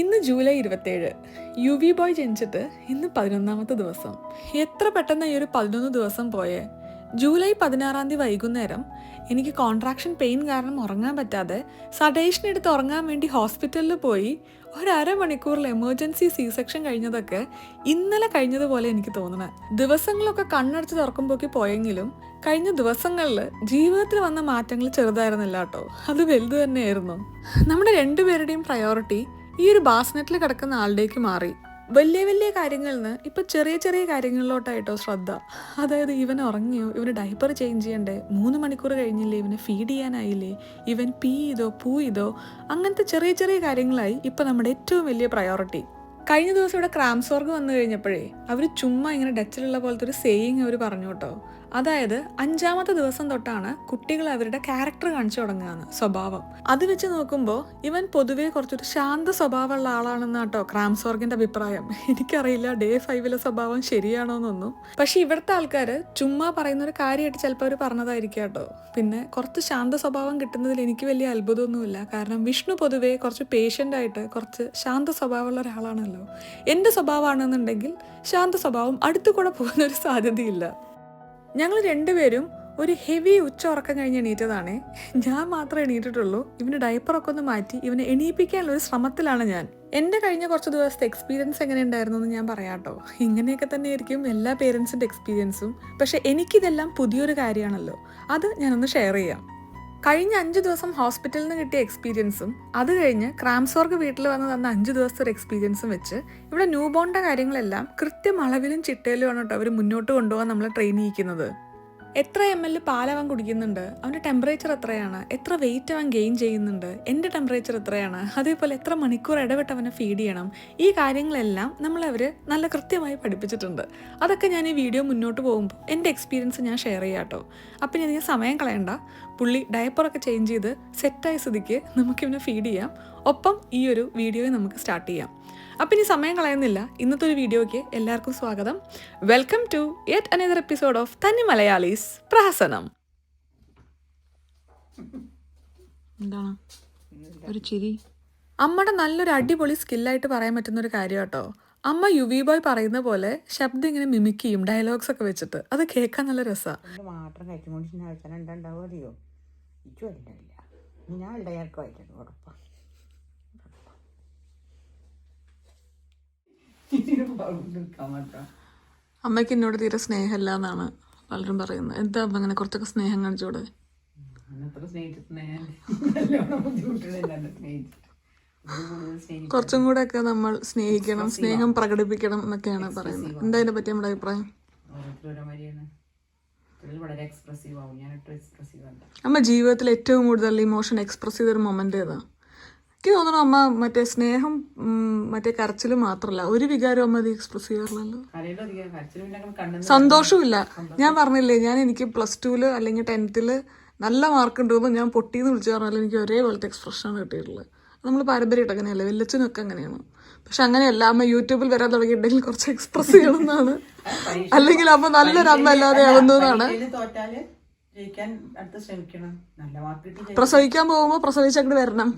ഇന്ന് July 27. UV boy ജനിച്ചിട്ട് ഇന്ന് 11ാമത്തെ ദിവസം. എത്ര പെട്ടെന്ന് ഈ ഒരു 11 ദിവസം പോയേ. ജൂലൈ 16-ാം തീയതി വൈകുന്നേരം എനിക്ക് കോൺട്രാക്ഷൻ പെയിൻ കാരണം ഉറങ്ങാൻ പറ്റാതെ സഡേഷൻ എടുത്ത് ഉറങ്ങാൻ വേണ്ടി ഹോസ്പിറ്റലിൽ പോയി ഒരു അരമണിക്കൂറിൽ എമർജൻസി C-സെക്ഷൻ കഴിഞ്ഞതൊക്കെ ഇന്നലെ കഴിഞ്ഞതുപോലെ എനിക്ക് തോന്നണേ. ദിവസങ്ങളൊക്കെ കണ്ണടച്ച് തുറക്കുമ്പോഴേക്ക് പോയെങ്കിലും കഴിഞ്ഞ ദിവസങ്ങളിൽ ജീവിതത്തിൽ വന്ന മാറ്റങ്ങൾ ചെറുതായിരുന്നില്ല കേട്ടോ, അത് വലുത് തന്നെയായിരുന്നു. നമ്മുടെ രണ്ടുപേരുടെയും പ്രയോറിറ്റി ഈ ഒരു ബാസ്നെറ്റിൽ കിടക്കുന്ന ആളുടേക്ക് മാറി. വലിയ വലിയ കാര്യങ്ങളിൽ നിന്ന് ഇപ്പം ചെറിയ ചെറിയ കാര്യങ്ങളിലോട്ടായിട്ടോ ശ്രദ്ധ. അതായത് ഇവൻ ഉറങ്ങിയോ, ഇവന് ഡൈപ്പർ ചേഞ്ച് ചെയ്യണ്ടേ, 3 മണിക്കൂർ കഴിഞ്ഞില്ലേ, ഇവന് ഫീഡ് ചെയ്യാനായില്ലേ, ഇവൻ പൂ ചെയ്തോ, അങ്ങനത്തെ ചെറിയ ചെറിയ കാര്യങ്ങളായി ഇപ്പം നമ്മുടെ ഏറ്റവും വലിയ പ്രയോറിറ്റി. കഴിഞ്ഞ ദിവസം ഇവിടെ ക്രാംസോർഗ് വന്നു കഴിഞ്ഞപ്പോഴേ അവർ ചുമ്മാ ഇങ്ങനെ ഡച്ചിലുള്ള പോലത്തെ ഒരു സേയിങ് അവർ പറഞ്ഞു കേട്ടോ. അതായത് 5ാമത്തെ ദിവസം തൊട്ടാണ് കുട്ടികൾ അവരുടെ ക്യാരക്ടർ കാണിച്ചു തുടങ്ങുകയാണ്, സ്വഭാവം. അത് വെച്ച് നോക്കുമ്പോൾ ഇവൻ പൊതുവേ കുറച്ചൊരു ശാന്ത സ്വഭാവമുള്ള ആളാണെന്ന് കേട്ടോ ക്രാംസോർഗിന്റെ അഭിപ്രായം. എനിക്കറിയില്ല ഡേ 5-ലെ സ്വഭാവം ശരിയാണോന്നൊന്നും. പക്ഷെ ഇവിടുത്തെ ആൾക്കാർ ചുമ്മാ പറയുന്ന ഒരു കാര്യമായിട്ട് ചിലപ്പോൾ അവർ പറഞ്ഞതായിരിക്കും കേട്ടോ. പിന്നെ കുറച്ച് ശാന്ത സ്വഭാവം കിട്ടുന്നതിൽ എനിക്ക് വലിയ അത്ഭുതമൊന്നുമില്ല. കാരണം വിഷ്ണു പൊതുവേ കുറച്ച് പേഷ്യൻ്റ് ആയിട്ട് കുറച്ച് ശാന്ത സ്വഭാവമുള്ള ഒരാളാണല്ലോ. എൻ്റെ സ്വഭാവമാണെന്നുണ്ടെങ്കിൽ ശാന്ത സ്വഭാവം അടുത്തു കൂടെ പോകുന്നൊരു സാധ്യതയില്ല. ഞങ്ങൾ രണ്ടുപേരും ഒരു ഹെവി ഉച്ച ഉറക്കം കഴിഞ്ഞ് എണീറ്റതാണേ. ഞാൻ മാത്രമേ എണീറ്റിട്ടുള്ളൂ. ഇവന് ഡയപ്പറൊക്കെ ഒന്ന് മാറ്റി ഇവനെ എണീപ്പിക്കാനുള്ള ഒരു ശ്രമത്തിലാണ് ഞാൻ. എൻ്റെ കഴിഞ്ഞ കുറച്ച് ദിവസത്തെ എക്സ്പീരിയൻസ് എങ്ങനെ ഉണ്ടായിരുന്നു എന്ന് ഞാൻ പറയാം കേട്ടോ. ഇങ്ങനെയൊക്കെ തന്നെ ആയിരിക്കും എല്ലാ പേരൻസിൻ്റെ എക്സ്പീരിയൻസും. പക്ഷെ എനിക്കിതെല്ലാം പുതിയൊരു കാര്യമാണല്ലോ, അത് ഞാനൊന്ന് ഷെയർ ചെയ്യാം. കഴിഞ്ഞ 5 ദിവസം ഹോസ്പിറ്റലിൽ നിന്ന് കിട്ടിയ എക്സ്പീരിയൻസും അത് കഴിഞ്ഞ് ക്രാംസോർഗ് വീട്ടിൽ വന്ന് തന്ന 5 ദിവസത്തെ ഒരു എക്സ്പീരിയൻസും വെച്ച് ഇവിടെ ന്യൂ ബോണിൻ്റെ കാര്യങ്ങളെല്ലാം കൃത്യം അളവിലും ചിട്ടയിലുമാണ് കേട്ടോ അവർ മുന്നോട്ട് കൊണ്ടുപോകാൻ നമ്മളെ ട്രെയിൻ ചെയ്യിക്കുന്നത്. എത്ര ml പാലവൻ കുടിക്കുന്നുണ്ട്, അവൻ്റെ ടെമ്പറേച്ചർ എത്രയാണ്, എത്ര വെയിറ്റ് അവൻ ഗെയിൻ ചെയ്യുന്നുണ്ട്, എൻ്റെ ടെമ്പറേച്ചർ എത്രയാണ്, അതേപോലെ എത്ര മണിക്കൂർ ഇടവിട്ട് അവനെ ഫീഡ് ചെയ്യണം, ഈ കാര്യങ്ങളെല്ലാം നമ്മളവർ നല്ല കൃത്യമായി പഠിപ്പിച്ചിട്ടുണ്ട്. അതൊക്കെ ഞാൻ ഈ വീഡിയോ മുന്നോട്ട് പോകുമ്പോൾ എൻ്റെ എക്സ്പീരിയൻസ് ഞാൻ ഷെയർ ചെയ്യാം കേട്ടോ. അപ്പം എനിക്ക് സമയം കളയണ്ട, പുള്ളി ഡയപ്പറൊക്കെ ചേഞ്ച് ചെയ്ത് സെറ്റായ സ്ഥിതിക്ക് നമുക്കിവനെ ഫീഡ് ചെയ്യാം. ഒപ്പം ഈ ഒരു വീഡിയോയെ നമുക്ക് സ്റ്റാർട്ട് ചെയ്യാം. അപ്പം ഇനി സമയം കളയുന്നില്ല, ഇന്നത്തെ ഒരു വീഡിയോയ്ക്ക് എല്ലാവർക്കും സ്വാഗതം. Welcome to yet another episode of തനി മലയാളീസ് പ്രഹസനം. എന്താണ് ഒരു ചിരി? അമ്മയുടെ നല്ലൊരു അടിപൊളി സ്കില്ലായിട്ട് പറയാൻ പറ്റുന്ന ഒരു കാര്യം കേട്ടോ. അമ്മ UV ബോയ് പറയുന്ന പോലെ ശബ്ദം ഇങ്ങനെ മിമിക് ചെയ്യും, ഡയലോഗ്സ് ഒക്കെ വെച്ചിട്ട്. അത് കേൾക്കാൻ നല്ല രസമാണ്. മാത്രം കഴിച്ചുകൊണ്ടിരിക്കുമോ ഞാൻ ഇടയാർക്കുമായിട്ടുണ്ട് ഉറപ്പാണ്. അമ്മയ്ക്ക് എന്നോട് തീരെ സ്നേഹമില്ല എന്നാണ് പലരും പറയുന്നത്. എന്താ അമ്മ അങ്ങനെ കുറച്ചൊക്കെ സ്നേഹം കാണിച്ചോടെ? കുറച്ചും കൂടെ ഒക്കെ നമ്മൾ സ്നേഹിക്കണം, സ്നേഹം പ്രകടിപ്പിക്കണം എന്നൊക്കെയാണ് പറയുന്നത്. എന്താ അതിനെ പറ്റി നമ്മുടെ അഭിപ്രായം? അമ്മ ജീവിതത്തിൽ ഏറ്റവും കൂടുതൽ ഇമോഷൻ എക്സ്പ്രസ് ചെയ്തൊരു മൊമെന്റ് ഏതാ? എനിക്ക് തോന്നുന്നു അമ്മ മറ്റേ സ്നേഹം മറ്റേ കരച്ചില് മാത്രല്ല, ഒരു വികാരം അമ്മ അത് എക്സ്പ്രസ് ചെയ്യാറില്ലല്ലോ. സന്തോഷവും ഇല്ല. ഞാൻ പറഞ്ഞില്ലേ, എനിക്ക് +2 അല്ലെങ്കിൽ 10th നല്ല മാർക്ക് ഉണ്ടെന്ന് ഞാൻ പൊട്ടിന്ന് വിളിച്ചു പറഞ്ഞാൽ എനിക്ക് ഒരേപോലത്തെ എക്സ്പ്രഷനാണ് കിട്ടിയിട്ടുള്ളത്. നമ്മൾ പാരമ്പര്യമായിട്ട് അങ്ങനെയല്ല, വെല്ലച്ചനൊക്കെ അങ്ങനെയാണ്. പക്ഷെ അങ്ങനെയല്ല, അമ്മ യൂട്യൂബിൽ വരാൻ തുടങ്ങിയിട്ടുണ്ടെങ്കിൽ കുറച്ച് എക്സ്പ്രസ് ചെയ്യണമെന്നാണ്. അല്ലെങ്കിൽ അമ്മ നല്ലൊരു അമ്മ അല്ലാതെ ആവുന്നതാണ്. പ്രസവിക്കാൻ പോകുമ്പോ പ്രസവിച്ചങ്ങോട്ട് വരണം.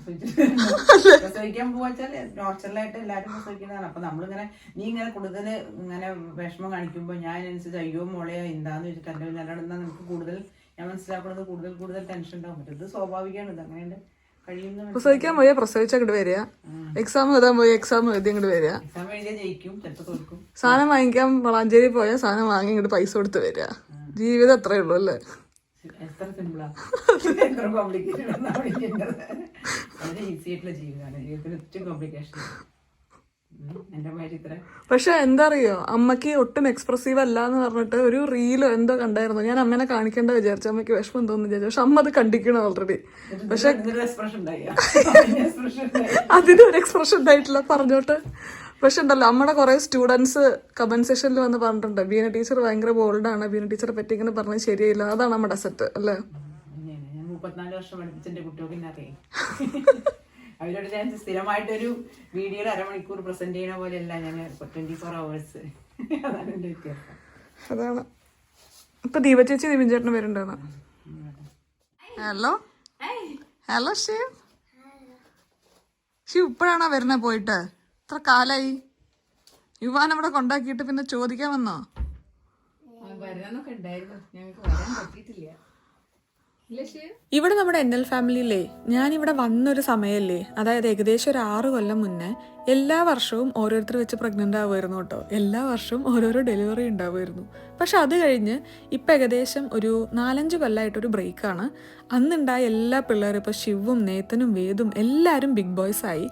പ്രസവിക്കാൻ പോവാച്ചാൽ നോർച്ചലായിട്ട് എല്ലാരും പ്രസവിക്കുന്നതാണ്. അപ്പൊ നമ്മളിങ്ങനെ നീ ഇങ്ങനെ കൂടുതൽ ഇങ്ങനെ വിഷമം കാണിക്കുമ്പോ ഞാൻ അനുസരിച്ച് അയ്യോ മോളെയോ എന്താന്ന് വെച്ചിട്ട് എന്റെ നിലനിന്നാ നമുക്ക് കൂടുതൽ ഞാൻ മനസ്സിലാക്കുന്നത് കൂടുതൽ ടെൻഷൻ ഉണ്ടാവും. ഇത് സ്വാഭാവികമാണ്. ഇത് അങ്ങനെ കഴിയുന്ന പ്രസവിക്കാൻ പോയാൽ പ്രസവിച്ചങ്ങോട്ട് വരിക, എക്സാം എഴുതാൻ പോയി എക്സാം എഴുതി അങ്ങോട്ട് വരിക, എക്സാം എഴുതിയാൽ ജയിക്കും, ചിലപ്പോൾ തോൽക്കും. സാധനം വാങ്ങിക്കാൻ വളാഞ്ചേരി പോയാൽ സാധനം വാങ്ങി ഇങ്ങോട്ട് പൈസ കൊടുത്ത് വരിക. ജീവിതം അത്രേ ഉള്ളൂ അല്ലേ? എത്ര സിമ്പിളാ, എത്ര കോംപ്ലിക്കേറ്റഡ് വളരെ ഈസി ആയിട്ടുള്ള ജീവിതമാണ്. ജീവിതത്തിൽ ഏറ്റവും കോംപ്ലിക്കേഷൻ എന്റെ മാതിരി ഇത്ര. പക്ഷെ എന്താ അറിയോ, അമ്മക്ക് ഒട്ടും എക്സ്പ്രസീവ് അല്ല എന്ന് പറഞ്ഞിട്ട് ഒരു റീലോ എന്തോ കണ്ടായിരുന്നു. ഞാൻ അമ്മനെ കാണിക്കേണ്ട വിചാരിച്ചു, അമ്മയ്ക്ക് വിഷമം തോന്നുന്നു വിചാരിച്ചു. പക്ഷെ അമ്മ അത് കണ്ടിക്കണം ഓൾറെഡി. പക്ഷെ അതിനൊരു എക്സ്പ്രഷൻ ഉണ്ടായിട്ടില്ല, പറഞ്ഞോട്ട്. പക്ഷെ ഉണ്ടല്ലോ, നമ്മുടെ കുറെ സ്റ്റുഡൻസ് കമന്റ് സെഷനിൽ വന്ന് പറഞ്ഞിട്ടുണ്ട്, ബീന ടീച്ചർ ഭയങ്കര ബോൾഡാണ്, ബീന ടീച്ചറെ പറ്റി ഇങ്ങനെ പറഞ്ഞത് ശരിയായില്ല. അതാണ് നമ്മുടെ അസറ്റ് അല്ലേ? ഞാൻ 34 വർഷം പഠിപ്പിച്ചെന്റെ കുട്ടികൾക്ക് അറിയാം. അവരോട് ഞാൻ സ്ഥിരമായിട്ടൊരു വീഡിയോയിൽ അരമണിക്കൂർ പ്രസന്റ് ചെയ്യണ പോലെയല്ല ഞാൻ 24 hours. അതാണ് എന്റെ വ്യത്യാസം. അതാണ്. ഇപ്പൊ ദീപ ചേച്ചി നിവിൻ ചേട്ടന് പേരുണ്ടാണ്. ഹലോ ഹലോ ഷീവ് ശിവ് ഇപ്പോഴാണോ വരുന്നേ പോയിട്ട്? ഇത്ര കാലായി. യുവാൻ അവിടെ കൊണ്ടാക്കിയിട്ട് പിന്നെ ചോദിക്കാൻ വന്നോ? വരാനൊക്കെ ഉണ്ടായിരുന്നു, ഞങ്ങൾക്ക് വരാൻ പറ്റിയിട്ടില്ല. ഇവിടെ നമ്മുടെ NL ഫാമിലിയിലേ ഞാനിവിടെ വന്നൊരു സമയമല്ലേ, അതായത് ഏകദേശം ഒരു 6 കൊല്ലം മുന്നേ എല്ലാ വർഷവും ഓരോരുത്തർ വെച്ച് പ്രഗ്നൻ്റ് ആവുമായിരുന്നു കേട്ടോ. എല്ലാ വർഷവും ഓരോരോ ഡെലിവറി ഉണ്ടാവുമായിരുന്നു. പക്ഷെ അത് കഴിഞ്ഞ് ഇപ്പം ഏകദേശം ഒരു 4-5 കൊല്ലമായിട്ടൊരു ബ്രേക്കാണ്. അന്നുണ്ടായ എല്ലാ പിള്ളേരും ഇപ്പോൾ ശിവും നേത്തനും വേദും എല്ലാവരും ബിഗ് ബോയ്സ് ആയി.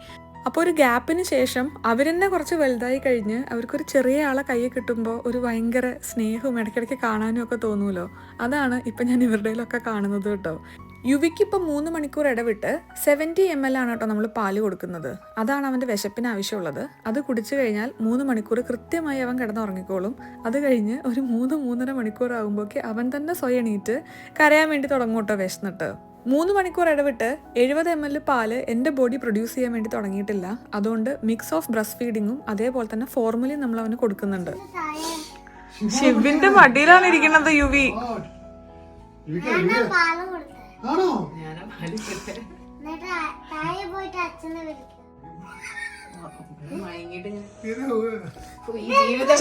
അപ്പോൾ ഒരു ഗ്യാപ്പിന് ശേഷം അവരെന്നെ കുറച്ച് വലുതായി കഴിഞ്ഞ് അവർക്കൊരു ചെറിയ ആളെ കയ്യിൽ കിട്ടുമ്പോൾ ഒരു ഭയങ്കര സ്നേഹവും ഇടയ്ക്കിടയ്ക്ക് കാണാനും ഒക്കെ തോന്നുമല്ലോ. അതാണ് ഇപ്പം ഞാൻ ഇവരുടെയിലൊക്കെ കാണുന്നത് കേട്ടോ. യുവിക്ക് ഇപ്പം 3 മണിക്കൂർ ഇടവിട്ട് 70 ml ആണ് കേട്ടോ നമ്മൾ പാല് കൊടുക്കുന്നത്. അതാണ് അവൻ്റെ വിശപ്പിന് ആവശ്യമുള്ളത്. അത് കുടിച്ചു കഴിഞ്ഞാൽ 3 മണിക്കൂർ കൃത്യമായി അവൻ കിടന്നുറങ്ങിക്കോളും. അത് കഴിഞ്ഞ് ഒരു 3-3.5 മണിക്കൂർ ആകുമ്പോഴേക്ക് അവൻ തന്നെ സ്വയം എണീറ്റ് കരയാൻ വേണ്ടി തുടങ്ങും കേട്ടോ വിശന്നിട്ട്. 3 മണിക്കൂർ ഇടവിട്ട് 70 ml പാല് എൻ്റെ ബോഡി പ്രൊഡ്യൂസ് ചെയ്യാൻ വേണ്ടി തുടങ്ങിയിട്ടില്ല. അതുകൊണ്ട് മിക്സ് ഓഫ് ബ്രസ്റ്റ് ഫീഡിങ്ങും അതേപോലെ തന്നെ ഫോർമുലയും നമ്മൾ അവന് കൊടുക്കുന്നുണ്ട്. ശിവിന്റെ മടിയിലാണ് ഇരിക്കുന്നത് യുവി.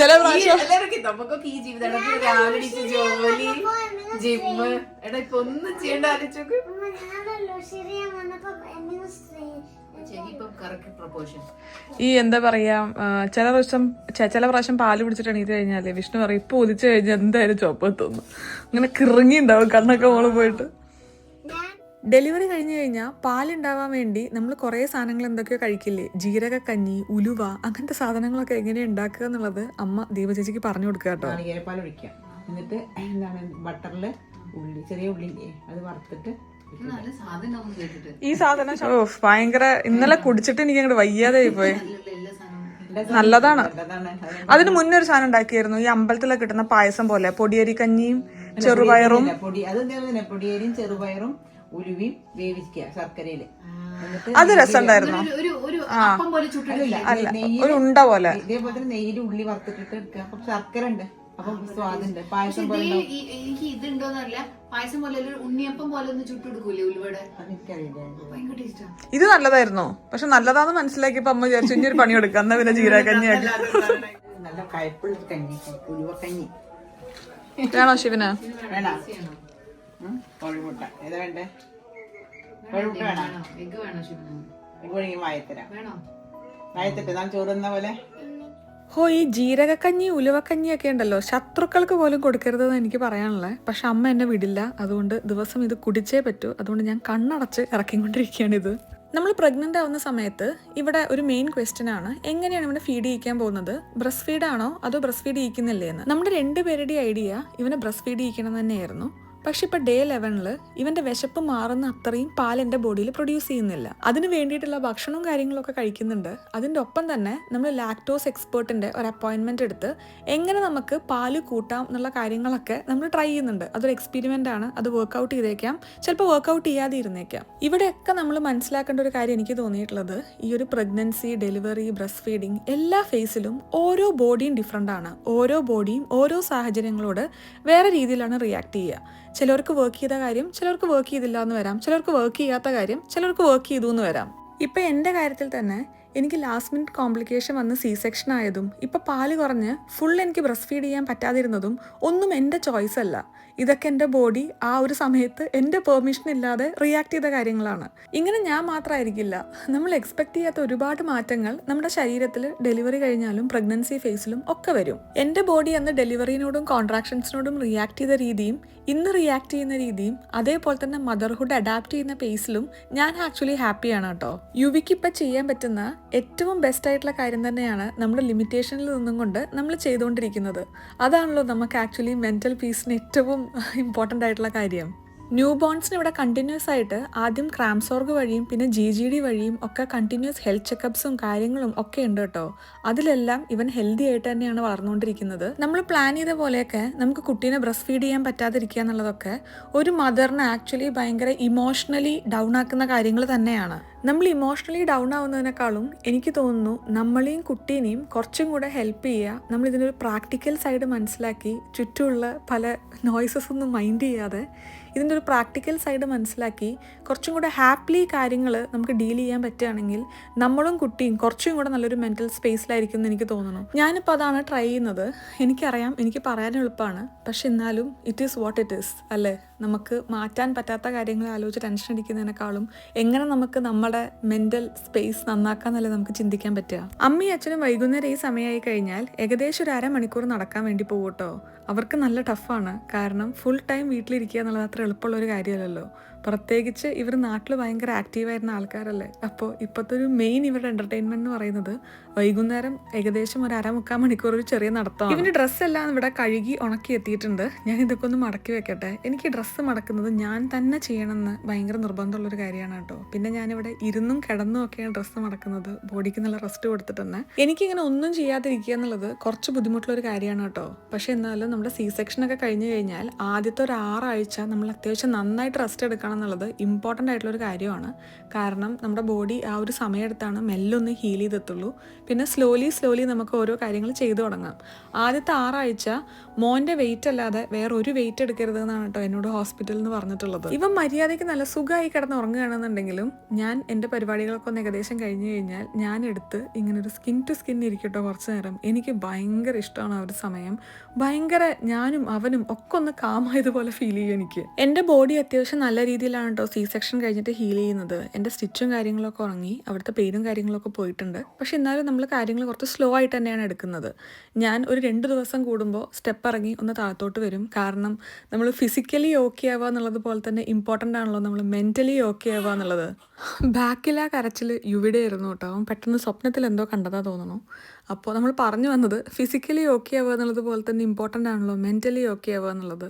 ചില പ്രാവശ്യം നമുക്കൊക്കെ ഈ ജീവിതം രാവിലെ ജോലി, ജിമ്മ്, എടാ ഇപ്പൊ ഒന്നും ചെയ്യേണ്ട ആലോചിച്ചോക്ക്. ഈ എന്താ പറയാ, ചില പ്രാവശ്യം പാല് പിടിച്ചിട്ട് എണീറ്റ് കഴിഞ്ഞാലേ വിഷ്ണു പറയും ഇപ്പൊ ഒതിച്ചു കഴിഞ്ഞാൽ എന്തായാലും ചുവപ്പെത്തുന്നു. അങ്ങനെ കിറങ്ങി ഉണ്ടാവും കണ്ണൊക്കെ മോള് പോയിട്ട്. ഡെലിവറി കഴിഞ്ഞ് കഴിഞ്ഞാൽ പാലുണ്ടാവാൻ വേണ്ടി നമ്മൾ കുറേ സാധനങ്ങൾ എന്തൊക്കെയോ കഴിക്കില്ലേ, ജീരകക്കഞ്ഞി, ഉലുവ, അങ്ങനത്തെ സാധനങ്ങളൊക്കെ എങ്ങനെയാണ് ഉണ്ടാക്കുക എന്നുള്ളത് അമ്മ ദീപചേച്ചിക്ക് പറഞ്ഞു കൊടുക്കുക കേട്ടോ. നാളികേരപ്പാൽ ഒഴിക്കാം. എന്നിട്ട് എന്താണ് ബട്ടറിൽ ഉള്ളി, ചെറിയ ഉള്ളി അത് വറുത്തിട്ട് ഈ സാധനം ഭയങ്കര ഇന്നലെ കുടിച്ചിട്ട് എനിക്ക് അങ്ങോട്ട് വയ്യാതെ പോയി. നല്ലതാണ്. അതിന് മുന്നേ ഒരു സാധനം ഉണ്ടാക്കിയായിരുന്നു, ഈ അമ്പലത്തിലൊക്കെ കിട്ടുന്ന പായസം പോലെ, പൊടിയരി കഞ്ഞിയും ചെറുപയറും. പൊടിയരിയും ചെറുപയറും ഉലുവയും വേവിക്കുക ശർക്കരയില്. അത് രസമുണ്ടായിരുന്നു. ഒരു ഉണ്ട പോലെ. ഇതേപോലെ തന്നെ നെയ്യിൽ ഉള്ളി വറുത്തിട്ടിട്ട് എടുക്കുക. അപ്പൊ ശർക്കര ഉണ്ട്, അപ്പൊ സ്വാദുണ്ട്. പായസം പോലെ എനിക്ക് ഇതുണ്ടോന്നല്ല, പായസം പോലെ ഉണ്ണിയപ്പം പോലെ ഒന്ന് ചുട്ടെടുക്കൂലേ ഉലുവയുടെ, ഭയങ്കര ടേസ്റ്റാണ്. ഇത് നല്ലതായിരുന്നു. പക്ഷെ നല്ലതാന്ന് മനസ്സിലാക്കിയപ്പോ അമ്മ വിചാരിച്ചു ഇനി ഒരു പണി എടുക്കാം, എന്നാ പിന്നെ ജീരകഞ്ഞിയാക്കി. നല്ല കയ്പുള്ള കഞ്ഞി, ഉലുവക്കഞ്ഞി വേണോ ശിവന്? വേണോ? കോഴിമുട്ട ഏതാ വേണ്ടേ? കോഴിമുട്ട വേണോ? എഗ് വേണോ ശിവന്? എഗ് വേണമെങ്കിൽ വായത്തരാം. വായത്തിട്ട് നാം ചോറ് തന്ന പോലെ. ഈ ജീരകക്കഞ്ഞി ഉലുവക്കഞ്ഞിയൊക്കെ ഉണ്ടല്ലോ, ശത്രുക്കൾക്ക് പോലും കൊടുക്കരുതെന്ന് എനിക്ക് പറയാനുള്ളത്. പക്ഷെ അമ്മ എന്നെ വിടില്ല. അതുകൊണ്ട് ദിവസം ഇത് കുടിച്ചേ പറ്റൂ. അതുകൊണ്ട് ഞാൻ കണ്ണടച്ച് ഇറക്കിക്കൊണ്ടിരിക്കുകയാണ് ഇത്. നമ്മൾ പ്രഗ്നൻ്റ് ആവുന്ന സമയത്ത് ഇവിടെ ഒരു മെയിൻ ക്വസ്റ്റ്യൻ ആണ്, എങ്ങനെയാണ് ഇവിടെ ഫീഡ് ചെയ്യിക്കാൻ പോകുന്നത്? ബ്രസ്റ്റ് ഫീഡാണോ അതോ ബ്രസ്റ്റ് ഫീഡ് ചെയ്യിക്കുന്നില്ലേ എന്ന്. നമ്മുടെ 2 പേരുടെ ഐഡിയ ഇവനെ ബ്രസ്റ്റ് ഫീഡ് ചെയ്യിക്കണം തന്നെയായിരുന്നു. പക്ഷെ ഇപ്പോൾ ഡേ 11 ഇവന്റെ വിശപ്പ് മാറുന്ന അത്രയും പാൽ എൻ്റെ ബോഡിയിൽ പ്രൊഡ്യൂസ് ചെയ്യുന്നില്ല. അതിന് വേണ്ടിയിട്ടുള്ള ഭക്ഷണവും കാര്യങ്ങളൊക്കെ കഴിക്കുന്നുണ്ട്. അതിൻ്റെ ഒപ്പം തന്നെ നമ്മൾ ലാക്ടോസ് എക്സ്പേർട്ടിൻ്റെ ഒരു അപ്പോയിൻമെൻറ്റ് എടുത്ത് എങ്ങനെ നമുക്ക് പാല് കൂട്ടാം എന്നുള്ള കാര്യങ്ങളൊക്കെ നമ്മൾ ട്രൈ ചെയ്യുന്നുണ്ട്. അതൊരു എക്സ്പെരിമെൻ്റ് ആണ്. അത് വർക്കൗട്ട് ചെയ്തേക്കാം, ചിലപ്പോൾ വർക്കൗട്ട് ചെയ്യാതെ ഇരുന്നേക്കാം. ഇവിടെയൊക്കെ നമ്മൾ മനസ്സിലാക്കേണ്ട ഒരു കാര്യം എനിക്ക് തോന്നിയിട്ടുള്ളത്, ഈ ഒരു പ്രഗ്നൻസി, ഡെലിവറി, ബ്രസ്റ്റ് ഫീഡിങ് എല്ലാ ഫേസിലും ഓരോ ബോഡിയും ഡിഫറെൻ്റ് ആണ്. ഓരോ ബോഡിയും ഓരോ സാഹചര്യങ്ങളോട് വേറെ രീതിയിലാണ് റിയാക്ട് ചെയ്യുക. ചിലർക്ക് വർക്ക് ചെയ്ത കാര്യം ചിലർക്ക് വർക്ക് ചെയ്തില്ല എന്ന് വരാം, ചിലർക്ക് വർക്ക് ചെയ്യാത്ത കാര്യം ചിലർക്ക് വർക്ക് ചെയ്തു എന്ന് വരാം. ഇപ്പം എൻ്റെ കാര്യത്തിൽ തന്നെ എനിക്ക് ലാസ്റ്റ് മിനിറ്റ് കോംപ്ലിക്കേഷൻ വന്ന് C-സെക്ഷൻ ആയതും ഇപ്പം പാല് കുറഞ്ഞ് ഫുൾ എനിക്ക് ബ്രസ്റ്റ് ഫീഡ് ചെയ്യാൻ പറ്റാതിരുന്നതും ഒന്നും എൻ്റെ ചോയ്സ് അല്ല. ഇതൊക്കെ എൻ്റെ ബോഡി ആ ഒരു സമയത്ത് എൻ്റെ പെർമിഷൻ ഇല്ലാതെ റിയാക്ട് ചെയ്ത കാര്യങ്ങളാണ്. ഇങ്ങനെ ഞാൻ മാത്രമായിരിക്കില്ല, നമ്മൾ എക്സ്പെക്ട് ചെയ്യാത്ത ഒരുപാട് മാറ്റങ്ങൾ നമ്മുടെ ശരീരത്തിൽ ഡെലിവറി കഴിഞ്ഞാലും പ്രഗ്നൻസി ഫേസിലും ഒക്കെ വരും. എൻ്റെ ബോഡി അന്ന് ഡെലിവറിനോടും കോൺട്രാക്ഷൻസിനോടും റിയാക്ട് ചെയ്ത രീതിയും ഇന്ന് റിയാക്ട് ചെയ്യുന്ന രീതിയും അതേപോലെ തന്നെ മദർഹുഡ് അഡാപ്റ്റ് ചെയ്യുന്ന പേസിലും ഞാൻ ആക്ച്വലി ഹാപ്പിയാണ് കേട്ടോ. യുവിക്ക് ഇപ്പം ചെയ്യാൻ പറ്റുന്ന ഏറ്റവും ബെസ്റ്റ് ആയിട്ടുള്ള കാര്യം തന്നെയാണ് നമ്മുടെ ലിമിറ്റേഷനിൽ നിന്നും കൊണ്ട് നമ്മൾ ചെയ്തുകൊണ്ടിരിക്കുന്നത്. അതാണല്ലോ നമുക്ക് ആക്ച്വലി മെൻ്റൽ പീസിന് ഏറ്റവും ഇമ്പോർട്ടൻ്റ് ആയിട്ടുള്ള കാര്യം. ന്യൂ ബോൺസിന് ഇവിടെ കണ്ടിന്യൂസ് ആയിട്ട് ആദ്യം ക്രാംസോർഗ് വഴിയും പിന്നെ GGD വഴിയും ഒക്കെ കണ്ടിന്യൂസ് ഹെൽത്ത് ചെക്കപ്സും കാര്യങ്ങളും ഒക്കെ ഉണ്ട് കേട്ടോ. അതിലെല്ലാം ഇവൻ ഹെൽത്തി ആയിട്ട് തന്നെയാണ് വളർന്നുകൊണ്ടിരിക്കുന്നത്. നമ്മൾ പ്ലാൻ ചെയ്ത പോലെയൊക്കെ നമുക്ക് കുട്ടീനെ ബ്രസ്റ്റ് ഫീഡ് ചെയ്യാൻ പറ്റാതിരിക്കുക എന്നുള്ളതൊക്കെ ഒരു മദറിനെ ആക്ച്വലി ഭയങ്കര ഇമോഷണലി ഡൗൺ ആക്കുന്ന കാര്യങ്ങൾ തന്നെയാണ്. നമ്മൾ ഇമോഷണലി ഡൗൺ ആവുന്നതിനേക്കാളും എനിക്ക് തോന്നുന്നു നമ്മളെയും കുട്ടീനെയും കുറച്ചും കൂടെ ഹെൽപ്പ് ചെയ്യുക, നമ്മൾ ഇതിനൊരു പ്രാക്ടിക്കൽ സൈഡ് മനസ്സിലാക്കി ചുറ്റുമുള്ള പല നോയ്സസ് ഒന്നും മൈൻഡ് ചെയ്യാതെ ഇതിൻ്റെ ഒരു പ്രാക്ടിക്കൽ സൈഡ് മനസ്സിലാക്കി കുറച്ചും കൂടെ ഹാപ്പിലി കാര്യങ്ങൾ നമുക്ക് ഡീൽ ചെയ്യാൻ പറ്റുകയാണെങ്കിൽ നമ്മളും കുട്ടിയും കുറച്ചും കൂടെ നല്ലൊരു മെൻറ്റൽ സ്പേസിലായിരിക്കും എന്ന് എനിക്ക് തോന്നുന്നു. ഞാനിപ്പോൾ അതാണ് ട്രൈ ചെയ്യുന്നത്. എനിക്കറിയാം എനിക്ക് പറയാൻ എളുപ്പമാണ്, പക്ഷെ എന്നാലും it is what it is അല്ലേ. നമുക്ക് മാറ്റാൻ പറ്റാത്ത കാര്യങ്ങൾ ആലോചിച്ച് ടെൻഷൻ അടിക്കുന്നതിനേക്കാളും എങ്ങനെ നമുക്ക് നമ്മുടെ മെൻ്റൽ സ്പേസ് നന്നാക്കാന്നല്ലേ നമുക്ക് ചിന്തിക്കാൻ പറ്റുക. അമ്മയും അച്ഛനും വൈകുന്നേരം ഈ സമയമായി കഴിഞ്ഞാൽ ഏകദേശം ഒരു അരമണിക്കൂർ നടക്കാൻ വേണ്ടി പോകും കേട്ടോ. അവർക്ക് നല്ല ടഫാണ്, കാരണം ഫുൾ ടൈം വീട്ടിലിരിക്കുക എന്നുള്ളത് അത്ര എളുപ്പമുള്ളൊരു കാര്യമല്ലല്ലോ. പ്രത്യേകിച്ച് ഇവർ നാട്ടിൽ ഭയങ്കര ആക്റ്റീവായിരുന്ന ആൾക്കാരല്ലേ. അപ്പോൾ ഇപ്പോഴത്തെ ഒരു മെയിൻ ഇവരുടെ എൻ്റർടൈൻമെൻറ്റ് എന്ന് പറയുന്നത് വൈകുന്നേരം ഏകദേശം ഒരു 1/4 മണിക്കൂർ ഒരു ചെറിയ നടത്തം. ഇവൻ്റെ ഡ്രസ്സെല്ലാം ഇവിടെ കഴുകി ഉണക്കി എത്തിയിട്ടുണ്ട്. ഞാൻ ഇതൊക്കെ ഒന്ന് മടക്കി വെക്കട്ടെ. എനിക്ക് ഡ്രസ്സ് മടക്കുന്നത് ഞാൻ തന്നെ ചെയ്യണമെന്ന് ഭയങ്കര നിർബന്ധമുള്ളൊരു കാര്യമാണ് കേട്ടോ. പിന്നെ ഞാനിവിടെ ഇരുന്നും കിടന്നും ഒക്കെയാണ് ഡ്രസ്സ് മടക്കുന്നത്, ബോഡിക്ക് നല്ല റെസ്റ്റ് കൊടുത്തിട്ട് തന്നെ. എനിക്കിങ്ങനെ ഒന്നും ചെയ്യാതിരിക്കുക എന്നുള്ളത് കുറച്ച് ബുദ്ധിമുട്ടുള്ളൊരു കാര്യമാണ് കേട്ടോ. പക്ഷേ എന്നാലും നമ്മുടെ സി സെക്ഷനൊക്കെ കഴിഞ്ഞ് കഴിഞ്ഞാൽ ആദ്യത്തെ ഒരു 6 ആഴ്ച നമ്മൾ അത്യാവശ്യം നന്നായിട്ട് റെസ്റ്റ് എടുക്കണം എന്നുള്ളത് ഇമ്പോർട്ടൻ്റ് ആയിട്ടുള്ളൊരു കാര്യമാണ്. കാരണം നമ്മുടെ ബോഡി ആ ഒരു സമയമെടുത്താണ് മെല്ലെ ഒന്ന് ഹീൽ ചെയ്തെത്തുള്ളൂ. പിന്നെ സ്ലോലി നമുക്ക് ഓരോ കാര്യങ്ങൾ ചെയ്തു തുടങ്ങാം. ആദ്യത്തെ 6 ആഴ്ച മോൻ്റെ വെയിറ്റ് അല്ലാതെ വേറെ ഒരു വെയിറ്റ് എടുക്കരുത് എന്നാണ് കേട്ടോ എന്നോട് ഹോസ്പിറ്റലിൽ നിന്ന് പറഞ്ഞിട്ടുള്ളത്. ഇവൻ മര്യാദയ്ക്ക് നല്ല സുഖമായി കിടന്ന് ഉറങ്ങുകയാണെന്നുണ്ടെങ്കിലും ഞാൻ എൻ്റെ പരിപാടികളൊക്കെ ഒന്ന് ഏകദേശം കഴിഞ്ഞ് കഴിഞ്ഞാൽ ഞാൻ എടുത്ത് ഇങ്ങനെ ഒരു സ്കിൻ ടു സ്കിൻ ഇരിക്കട്ടോ കുറച്ച് നേരം. എനിക്ക് ഭയങ്കര ഇഷ്ടമാണ് ആ ഒരു സമയം. ഭയങ്കര ഞാനും അവനും ഒക്കെ ഒന്ന് കാമായതുപോലെ ഫീൽ ചെയ്യും എനിക്ക്. എൻ്റെ ബോഡി അത്യാവശ്യം നല്ല രീതിയിലാണ് കേട്ടോ സി സെക്ഷൻ കഴിഞ്ഞിട്ട് ഹീൽ ചെയ്യുന്നത്. എൻ്റെ സ്റ്റിച്ചും കാര്യങ്ങളൊക്കെ ഉറങ്ങി, അവിടുത്തെ പെയിനും കാര്യങ്ങളൊക്കെ പോയിട്ടുണ്ട്. പക്ഷെ എന്നാലും നമ്മൾ കാര്യങ്ങൾ കുറച്ച് സ്ലോ ആയിട്ട് തന്നെയാണ് എടുക്കുന്നത്. ഞാൻ ഒരു 2 ദിവസം കൂടുമ്പോൾ സ്റ്റെപ്പ് ഇറങ്ങി ഒന്ന് താഴത്തോട്ട് വരും. കാരണം നമ്മൾ ഫിസിക്കലി ഓക്കെ ആവുക എന്നുള്ളത് പോലെ തന്നെ ഇമ്പോർട്ടൻ്റ് ആണല്ലോ നമ്മൾ മെൻ്റലി ഓക്കെ ആവുക എന്നുള്ളത്. ബാക്കിലാ കരച്ചിൽ ഇവിടെ ആയിരുന്നു കേട്ടോ. അവൻ പെട്ടെന്ന് സ്വപ്നത്തിൽ എന്തോ കണ്ടതാ തോന്നുന്നു. അപ്പോൾ നമ്മൾ പറഞ്ഞു വന്നത് ഫിസിക്കലി ഓക്കെ ആവുക എന്നുള്ളത് പോലെ തന്നെ ഇമ്പോർട്ടൻ്റ് ആണല്ലോ മെൻ്റലി ഓക്കെ ആവുക എന്നുള്ളത്.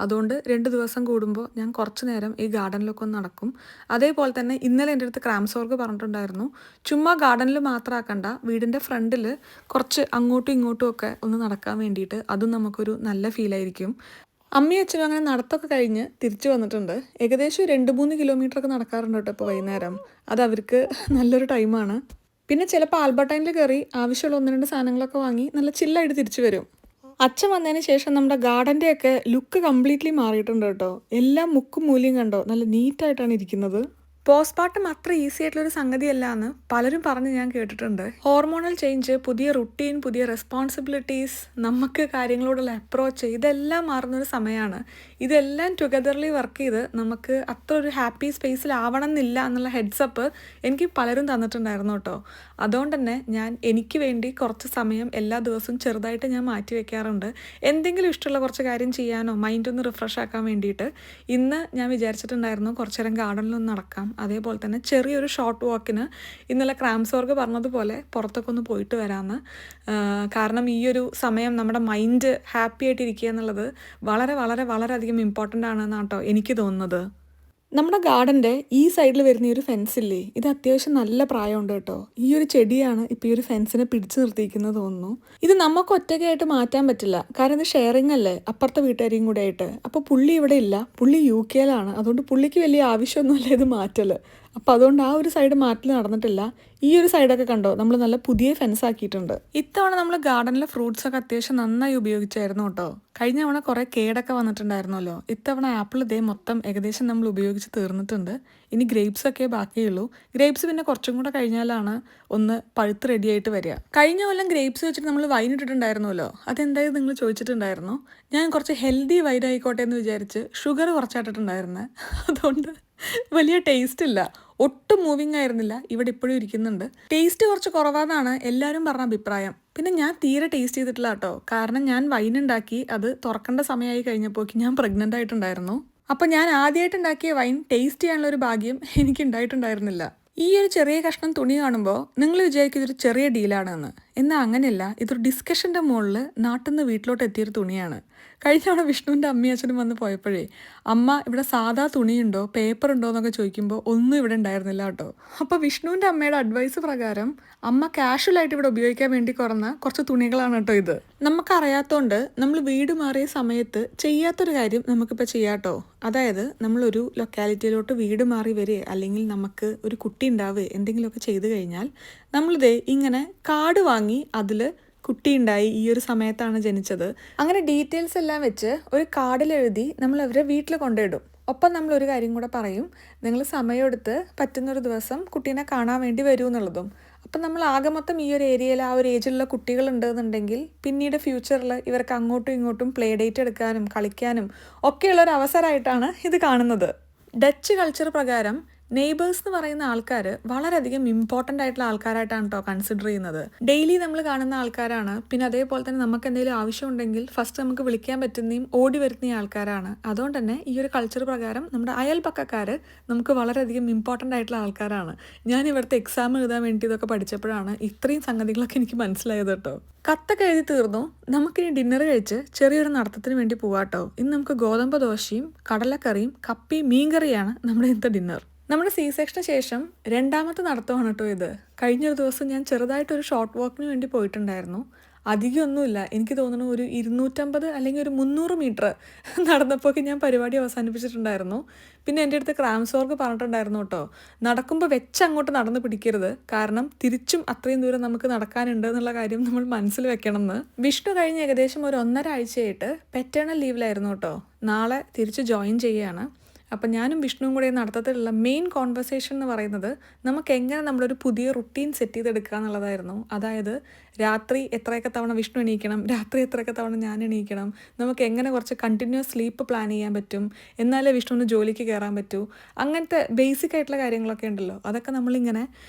അതുകൊണ്ട് 2 ദിവസം കൂടുമ്പോൾ ഞാൻ കുറച്ച് നേരം ഈ ഗാർഡനിലൊക്കെ ഒന്ന് നടക്കും. അതേപോലെ തന്നെ ഇന്നലെ എൻ്റെ അടുത്ത് ക്രാംസോർക്ക് പറഞ്ഞിട്ടുണ്ടായിരുന്നു, ചുമ്മാ ഗാർഡനിൽ മാത്രമാക്കണ്ട, വീടിൻ്റെ ഫ്രണ്ടിൽ കുറച്ച് അങ്ങോട്ടും ഇങ്ങോട്ടും ഒക്കെ ഒന്ന് നടക്കാൻ വേണ്ടിയിട്ട്. അതും നമുക്കൊരു നല്ല ഫീലായിരിക്കും. അമ്മയും അച്ഛനും അങ്ങനെ നടത്തൊക്കെ കഴിഞ്ഞ് തിരിച്ചു വന്നിട്ടുണ്ട്. ഏകദേശം 2-3 കിലോമീറ്ററൊക്കെ നടക്കാറുണ്ട് കേട്ടോ ഇപ്പോൾ വൈകുന്നേരം. അത് അവർക്ക് നല്ലൊരു ടൈമാണ്. പിന്നെ ചിലപ്പോൾ ആൽബർട്ടൈനിൽ കയറി ആവശ്യമുള്ള 1-2 സാധനങ്ങളൊക്കെ വാങ്ങി നല്ല ചില്ലായിട്ട് തിരിച്ചു വരും. അച്ഛൻ വന്നതിന് ശേഷം നമ്മുടെ ഗാർഡൻ്റെയൊക്കെ ലുക്ക് കംപ്ലീറ്റ്ലി മാറിയിട്ടുണ്ട് കേട്ടോ. എല്ലാം മുക്കും മൂലയും കണ്ടോ, നല്ല നീറ്റായിട്ടാണ് ഇരിക്കുന്നത്. പോസ്റ്റ്മോർട്ടം അത്ര ഈസി ആയിട്ടുള്ളൊരു സംഗതിയല്ല എന്ന് പലരും പറഞ്ഞ് ഞാൻ കേട്ടിട്ടുണ്ട്. ഹോർമോണൽ ചേഞ്ച്, പുതിയ റുട്ടീൻ, പുതിയ റെസ്പോൺസിബിലിറ്റീസ്, നമുക്ക് കാര്യങ്ങളോടുള്ള അപ്രോച്ച്, ഇതെല്ലാം മാറുന്നൊരു സമയമാണ്. ഇതെല്ലാം ടുഗദർലി വർക്ക് ചെയ്ത് നമുക്ക് അത്ര ഒരു ഹാപ്പി സ്പേസിലാവണം എന്നില്ല എന്നുള്ള ഹെഡ്സപ്പ് എനിക്ക് പലരും തന്നിട്ടുണ്ടായിരുന്നു കേട്ടോ. അതുകൊണ്ട് തന്നെ ഞാൻ എനിക്ക് വേണ്ടി കുറച്ച് സമയം എല്ലാ ദിവസവും ചെറുതായിട്ട് ഞാൻ മാറ്റി വെക്കാറുണ്ട്. എന്തെങ്കിലും ഇഷ്ടമുള്ള കുറച്ച് കാര്യം ചെയ്യാനോ മൈൻഡ് ഒന്ന് റിഫ്രഷ് ആക്കാൻ വേണ്ടിയിട്ട്. ഇന്ന് ഞാൻ വിചാരിച്ചിട്ടുണ്ടായിരുന്നു കുറച്ച് നേരം ഗാർഡനിലൊന്ന് നടക്കാം. അതേപോലെ തന്നെ ചെറിയൊരു ഷോർട്ട് വാക്കിന് ഇന്നലെ ക്രാംസോർക്ക് പറഞ്ഞതുപോലെ പുറത്തൊക്കെ ഒന്ന് പോയിട്ട് വരാമെന്ന്. കാരണം ഈ ഒരു സമയം നമ്മുടെ മൈൻഡ് ഹാപ്പി ആയിട്ടിരിക്കുക എന്നുള്ളത് വളരെ വളരെ വളരെയധികം ഇമ്പോർട്ടൻ്റ് ആണെന്നാണ് കേട്ടോ എനിക്ക് തോന്നുന്നത്. നമ്മുടെ ഗാർഡൻ്റെ ഈ സൈഡിൽ വരുന്ന ഈ ഒരു ഫെൻസില്ലേ, ഇത് അത്യാവശ്യം നല്ല പ്രായമുണ്ട് കേട്ടോ. ഈ ഒരു ചെടിയാണ് ഇപ്പോൾ ഈ ഒരു ഫെൻസിനെ പിടിച്ചു നിർത്തിയിരിക്കുന്നത് തോന്നുന്നു. ഇത് നമുക്ക് ഒറ്റയ്ക്കായിട്ട് മാറ്റാൻ പറ്റില്ല, കാരണം ഇത് ഷെയറിങ് അല്ലേ അപ്പുറത്തെ വീട്ടുകാരെയും കൂടെ ആയിട്ട്. അപ്പോൾ പുള്ളി ഇവിടെ ഇല്ല, പുള്ളി UK അതുകൊണ്ട് പുള്ളിക്ക് വലിയ ആവശ്യമൊന്നുമില്ല ഇത് മാറ്റൽ. അപ്പോൾ അതുകൊണ്ട് ആ ഒരു സൈഡ് മാറ്റൽ നടന്നിട്ടില്ല. ഈ ഒരു സൈഡൊക്കെ കണ്ടോ നമ്മൾ നല്ല പുതിയ ഫെൻസ് ആക്കിയിട്ടുണ്ട്. ഇത്തവണ നമ്മൾ ഗാർഡനിലെ ഫ്രൂട്ട്സൊക്കെ അത്യാവശ്യം നന്നായി ഉപയോഗിച്ചായിരുന്നു കേട്ടോ. കഴിഞ്ഞ തവണ കുറേ കേടൊക്കെ വന്നിട്ടുണ്ടായിരുന്നല്ലോ. ഇത്തവണ ആപ്പിൾ ഇതേ മൊത്തം ഏകദേശം നമ്മൾ ഉപയോഗിച്ച് തീർന്നിട്ടുണ്ട്. ഇനി ഗ്രേപ്സ് ഒക്കെ ബാക്കിയുള്ളൂ. ഗ്രേപ്സ് പിന്നെ കുറച്ചും കൂടെ കഴിഞ്ഞാലാണ് ഒന്ന് പഴുത്ത് റെഡി ആയിട്ട് വരിക. കഴിഞ്ഞ കൊല്ലം ഗ്രേപ്സ് വെച്ചിട്ട് നമ്മൾ വൈൻ ഇട്ടിട്ടുണ്ടായിരുന്നല്ലോ. അതെന്തായാലും നിങ്ങൾ ചോദിച്ചിട്ടുണ്ടായിരുന്നു. ഞാൻ കുറച്ച് ഹെൽത്തി വൈൻ ആയിക്കോട്ടെ എന്ന് വിചാരിച്ച് ഷുഗർ കുറച്ചായിട്ടിട്ടുണ്ടായിരുന്നേ. അതുകൊണ്ട് വലിയ ടേസ്റ്റ് ഇല്ല, ഒട്ടും മൂവിങ് ആയിരുന്നില്ല. ഇവിടെ ഇപ്പോഴും ഇരിക്കുന്നുണ്ട്. ടേസ്റ്റ് കുറച്ച് കുറവാന്നാണ് എല്ലാവരും പറഞ്ഞ അഭിപ്രായം. പിന്നെ ഞാൻ തീരെ ടേസ്റ്റ് ചെയ്തിട്ടില്ല കേട്ടോ. കാരണം ഞാൻ വൈൻ ഉണ്ടാക്കി അത് തുറക്കേണ്ട സമയമായി കഴിഞ്ഞപ്പോഴേക്ക് ഞാൻ പ്രഗ്നൻ്റ് ആയിട്ടുണ്ടായിരുന്നു. അപ്പോൾ ഞാൻ ആദ്യമായിട്ട് ഉണ്ടാക്കിയ വൈൻ ടേസ്റ്റ് ചെയ്യാനുള്ള ഒരു ഭാഗ്യം എനിക്ക് ഉണ്ടായിട്ടുണ്ടായിരുന്നില്ല. ഈ ഒരു ചെറിയ കഷ്ണം തുണി കാണുമ്പോൾ നിങ്ങൾ വിചാരിക്കും ഇതൊരു ചെറിയ ഡീലാണെന്ന്. എന്നാൽ അങ്ങനെയല്ല, ഇതൊരു ഡിസ്കഷൻ്റെ മുകളിൽ നാട്ടിൽ നിന്ന് വീട്ടിലോട്ട് എത്തിയൊരു തുണിയാണ്. കഴിഞ്ഞ തവണ വിഷ്ണുവിൻ്റെ അമ്മയും അച്ഛനും വന്ന് പോയപ്പോഴേ അമ്മ ഇവിടെ സാധാ തുണിയുണ്ടോ പേപ്പർ ഉണ്ടോ എന്നൊക്കെ ചോദിക്കുമ്പോൾ ഒന്നും ഇവിടെ ഉണ്ടായിരുന്നില്ല കേട്ടോ. അപ്പോൾ വിഷ്ണുവിൻ്റെ അമ്മയുടെ അഡ്വൈസ് പ്രകാരം അമ്മ കാഷ്വലായിട്ട് ഇവിടെ ഉപയോഗിക്കാൻ വേണ്ടി കുറഞ്ഞ കുറച്ച് തുണികളാണ് കേട്ടോ ഇത്. നമുക്കറിയാത്തതുകൊണ്ട് നമ്മൾ വീട് മാറിയ സമയത്ത് ചെയ്യാത്തൊരു കാര്യം നമുക്കിപ്പോൾ ചെയ്യാട്ടോ. അതായത് നമ്മളൊരു ലൊക്കാലിറ്റിയിലോട്ട് വീട് മാറി വരിക അല്ലെങ്കിൽ നമുക്ക് ഒരു കുട്ടി ഉണ്ടാവുക എന്തെങ്കിലുമൊക്കെ ചെയ്തു കഴിഞ്ഞാൽ നമ്മളിതേ ഇങ്ങനെ കാർഡ് വാങ്ങി അതിൽ കുട്ടിയുണ്ടായി ഈ ഒരു സമയത്താണ് ജനിച്ചത് അങ്ങനെ ഡീറ്റെയിൽസ് എല്ലാം വെച്ച് ഒരു കാർഡിൽ എഴുതി നമ്മൾ അവരെ വീട്ടിൽ കൊണ്ടിടും. ഒപ്പം നമ്മളൊരു കാര്യം കൂടെ പറയും, നിങ്ങൾ സമയമെടുത്ത് പറ്റുന്നൊരു ദിവസം കുട്ടീനെ കാണാൻ വേണ്ടി വരൂ എന്നുള്ളതും. അപ്പം നമ്മൾ ആകെ മൊത്തം ഈ ഒരു ഏരിയയിൽ ആ ഒരു ഏജിലുള്ള കുട്ടികളുണ്ടെന്നുണ്ടെങ്കിൽ പിന്നീട് ഫ്യൂച്ചറിൽ ഇവർക്ക് അങ്ങോട്ടും ഇങ്ങോട്ടും പ്ലേ ഡേറ്റ് എടുക്കാനും കളിക്കാനും ഒക്കെയുള്ളൊരു അവസരമായിട്ടാണ് ഇത് കാണുന്നത്. ഡച്ച് കൾച്ചർ പ്രകാരം നെയ്ബേഴ്സ് എന്ന് പറയുന്ന ആൾക്കാർ വളരെയധികം ഇമ്പോർട്ടൻ്റ് ആയിട്ടുള്ള ആൾക്കാരായിട്ടാണ് കേട്ടോ കൺസിഡർ ചെയ്യുന്നത്. ഡെയിലി നമ്മൾ കാണുന്ന ആൾക്കാരാണ്. പിന്നെ അതേപോലെ തന്നെ നമുക്ക് എന്തെങ്കിലും ആവശ്യമുണ്ടെങ്കിൽ ഫസ്റ്റ് നമുക്ക് വിളിക്കാൻ പറ്റുന്നതും ഓടി വരുന്ന ആൾക്കാരാണ്. അതുകൊണ്ട് തന്നെ ഈ ഒരു കൾച്ചർ പ്രകാരം നമ്മുടെ അയൽപക്കക്കാർ നമുക്ക് വളരെയധികം ഇമ്പോർട്ടൻ്റ് ആയിട്ടുള്ള ആൾക്കാരാണ്. ഞാൻ ഇവിടുത്തെ എക്സാം എഴുതാൻ വേണ്ടി ഇതൊക്കെ പഠിച്ചപ്പോഴാണ് ഇത്രയും സംഗതികളൊക്കെ എനിക്ക് മനസ്സിലായത് കേട്ടോ. കത്തൊക്കെ എഴുതി തീർന്നു. നമുക്കിനി ഡിന്നർ കഴിച്ച് ചെറിയൊരു നടത്തത്തിന് വേണ്ടി പോവാട്ടോ. ഇന്ന് നമുക്ക് ഗോതമ്പ് ദോശയും കടലക്കറിയും കപ്പിയും മീൻകറിയാണ് നമ്മുടെ ഇന്നത്തെ ഡിന്നർ. നമ്മുടെ സി സെക്ഷന് ശേഷം രണ്ടാമത്തെ നടത്തമാണ് കേട്ടോ ഇത്. കഴിഞ്ഞൊരു ദിവസം ഞാൻ ചെറുതായിട്ടൊരു ഷോർട്ട് വാക്കിന് വേണ്ടി പോയിട്ടുണ്ടായിരുന്നു. അധികമൊന്നുമില്ല, എനിക്ക് തോന്നുന്നു ഒരു 250 അല്ലെങ്കിൽ ഒരു 300 മീറ്റർ നടന്നപ്പോൾ ഞാൻ പരിപാടി അവസാനിപ്പിച്ചിട്ടുണ്ടായിരുന്നു. പിന്നെ എൻ്റെ അടുത്ത് ക്രാംസോർക്ക് പറഞ്ഞിട്ടുണ്ടായിരുന്നു കേട്ടോ, നടക്കുമ്പോൾ അങ്ങോട്ട് നടന്ന് പിടിക്കരുത്, കാരണം തിരിച്ചും അത്രയും ദൂരം നമുക്ക് നടക്കാനുണ്ട് എന്നുള്ള കാര്യം നമ്മൾ മനസ്സിൽ വെക്കണം എന്ന്. വിഷ്ണു കഴിഞ്ഞ് ഏകദേശം ഒരു 1.5 ആഴ്ചയായിട്ട് പെറ്റേണൽ ലീവിലായിരുന്നു കേട്ടോ. നാളെ തിരിച്ച് ജോയിൻ ചെയ്യുകയാണ്. അപ്പം ഞാനും വിഷ്ണുവും കൂടെ നടത്തത്തിലുള്ള മെയിൻ കോൺവെർസേഷൻ എന്ന് പറയുന്നത് നമുക്ക് എങ്ങനെ നമ്മളൊരു പുതിയ റുട്ടീൻ സെറ്റ് ചെയ്തെടുക്കുക എന്നുള്ളതായിരുന്നു. അതായത് രാത്രി എത്രയൊക്കെ തവണ വിഷ്ണു എണീക്കണം, രാത്രി എത്രയൊക്കെ തവണ ഞാൻ എണീക്കണം, നമുക്ക് എങ്ങനെ കുറച്ച് കണ്ടിന്യൂസ് സ്ലീപ്പ് പ്ലാൻ ചെയ്യാൻ പറ്റും, എന്നാലേ വിഷ്ണുവിന് ജോലിക്ക് കയറാൻ പറ്റൂ, അങ്ങനത്തെ ബേസിക് ആയിട്ടുള്ള കാര്യങ്ങളൊക്കെ ഉണ്ടല്ലോ, അതൊക്കെ നമ്മളിങ്ങനെ